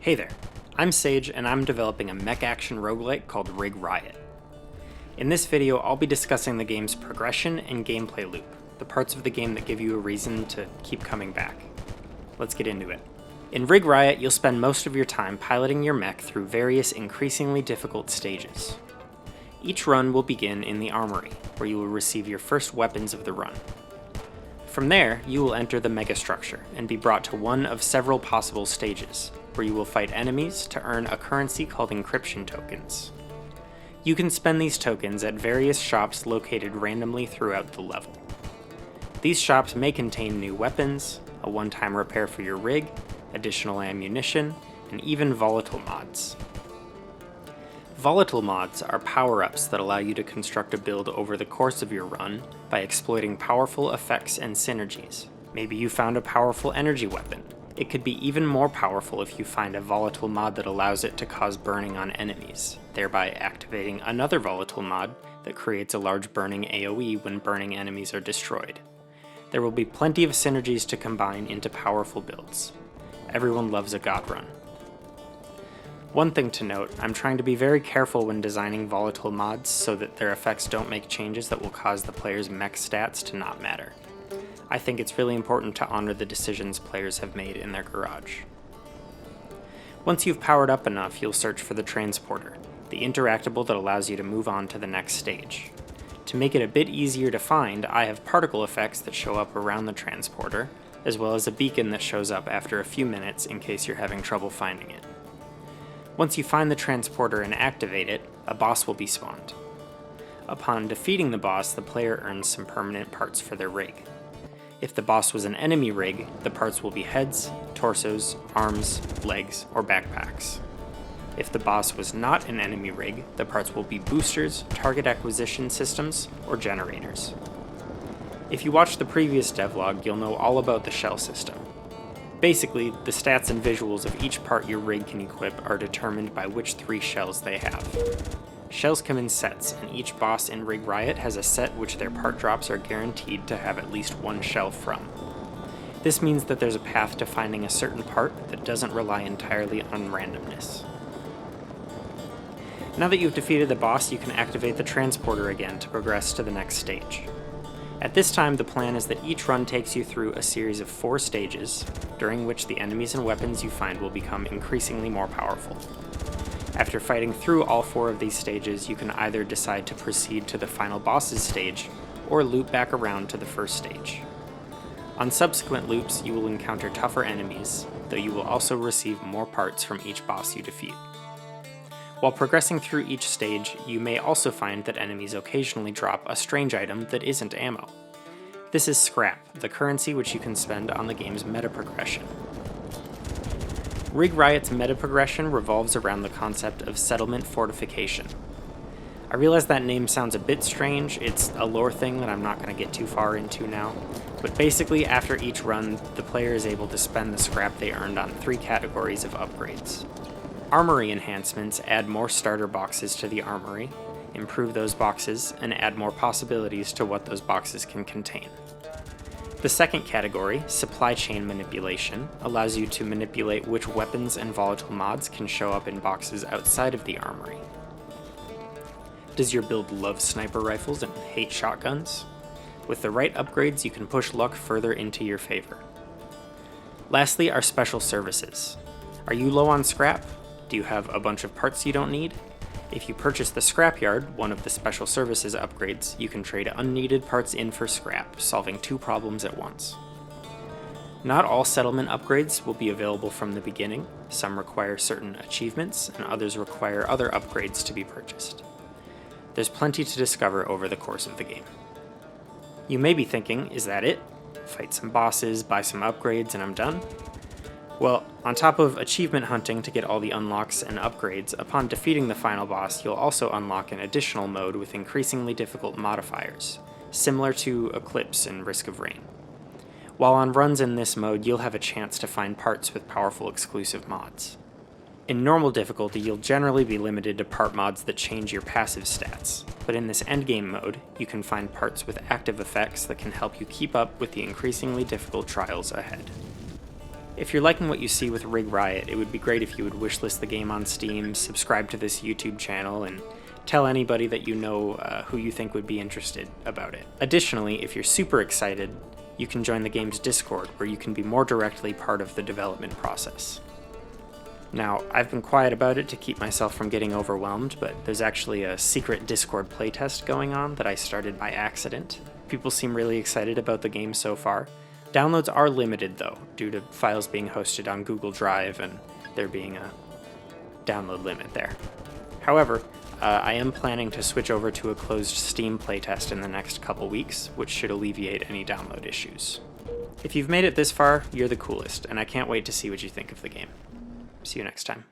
Hey there, I'm Sage and I'm developing a Mech-Action roguelike called Rig Riot. In this video, I'll be discussing the game's progression and gameplay loop, the parts of the game that give you a reason to keep coming back. Let's get into it. In Rig Riot, you'll spend most of your time piloting your mech through various increasingly difficult stages. Each run will begin in the armory, where you will receive your first weapons of the run. From there, you will enter the megastructure and be brought to one of several possible stages, where you will fight enemies to earn a currency called encryption tokens. You can spend these tokens at various shops located randomly throughout the level. These shops may contain new weapons, a one-time repair for your rig, additional ammunition, and even volatile mods. Volatile mods are power-ups that allow you to construct a build over the course of your run by exploiting powerful effects and synergies. Maybe you found a powerful energy weapon. It could be even more powerful if you find a volatile mod that allows it to cause burning on enemies, thereby activating another volatile mod that creates a large burning AoE when burning enemies are destroyed. There will be plenty of synergies to combine into powerful builds. Everyone loves a god run. One thing to note, I'm trying to be very careful when designing volatile mods so that their effects don't make changes that will cause the player's mech stats to not matter. I think it's really important to honor the decisions players have made in their garage. Once you've powered up enough, you'll search for the transporter, the interactable that allows you to move on to the next stage. To make it a bit easier to find, I have particle effects that show up around the transporter, as well as a beacon that shows up after a few minutes in case you're having trouble finding it. Once you find the transporter and activate it, a boss will be spawned. Upon defeating the boss, the player earns some permanent parts for their rig. If the boss was an enemy rig, the parts will be heads, torsos, arms, legs, or backpacks. If the boss was not an enemy rig, the parts will be boosters, target acquisition systems, or generators. If you watched the previous devlog, you'll know all about the shell system. Basically, the stats and visuals of each part your rig can equip are determined by which 3 shells they have. Shells come in sets, and each boss in Rig Riot has a set which their part drops are guaranteed to have at least 1 shell from. This means that there's a path to finding a certain part that doesn't rely entirely on randomness. Now that you've defeated the boss, you can activate the transporter again to progress to the next stage. At this time, the plan is that each run takes you through a series of 4 stages, during which the enemies and weapons you find will become increasingly more powerful. After fighting through all 4 of these stages, you can either decide to proceed to the final boss's stage, or loop back around to the first stage. On subsequent loops, you will encounter tougher enemies, though you will also receive more parts from each boss you defeat. While progressing through each stage, you may also find that enemies occasionally drop a strange item that isn't ammo. This is scrap, the currency which you can spend on the game's meta progression. Rig Riot's meta progression revolves around the concept of settlement fortification. I realize that name sounds a bit strange, it's a lore thing that I'm not going to get too far into now, but basically after each run, the player is able to spend the scrap they earned on 3 categories of upgrades. Armory enhancements add more starter boxes to the armory, improve those boxes, and add more possibilities to what those boxes can contain. The second category, supply chain manipulation, allows you to manipulate which weapons and volatile mods can show up in boxes outside of the armory. Does your build love sniper rifles and hate shotguns? With the right upgrades, you can push luck further into your favor. Lastly are special services. Are you low on scrap? Do you have a bunch of parts you don't need? If you purchase the scrapyard, one of the special services upgrades, you can trade unneeded parts in for scrap, solving 2 problems at once. Not all settlement upgrades will be available from the beginning. Some require certain achievements, and others require other upgrades to be purchased. There's plenty to discover over the course of the game. You may be thinking, is that it? Fight some bosses, buy some upgrades, and I'm done? Well, on top of achievement hunting to get all the unlocks and upgrades, upon defeating the final boss, you'll also unlock an additional mode with increasingly difficult modifiers, similar to Eclipse and Risk of Rain. While on runs in this mode, you'll have a chance to find parts with powerful exclusive mods. In normal difficulty, you'll generally be limited to part mods that change your passive stats, but in this endgame mode, you can find parts with active effects that can help you keep up with the increasingly difficult trials ahead. If you're liking what you see with Rig Riot, it would be great if you would wishlist the game on Steam, subscribe to this YouTube channel, and tell anybody that you know who you think would be interested about it. Additionally, if you're super excited, you can join the game's Discord, where you can be more directly part of the development process. Now, I've been quiet about it to keep myself from getting overwhelmed, but there's actually a secret Discord playtest going on that I started by accident. People seem really excited about the game so far. Downloads are limited though, due to files being hosted on Google Drive and there being a download limit there. However, I am planning to switch over to a closed Steam playtest in the next couple weeks, which should alleviate any download issues. If you've made it this far, you're the coolest, and I can't wait to see what you think of the game. See you next time.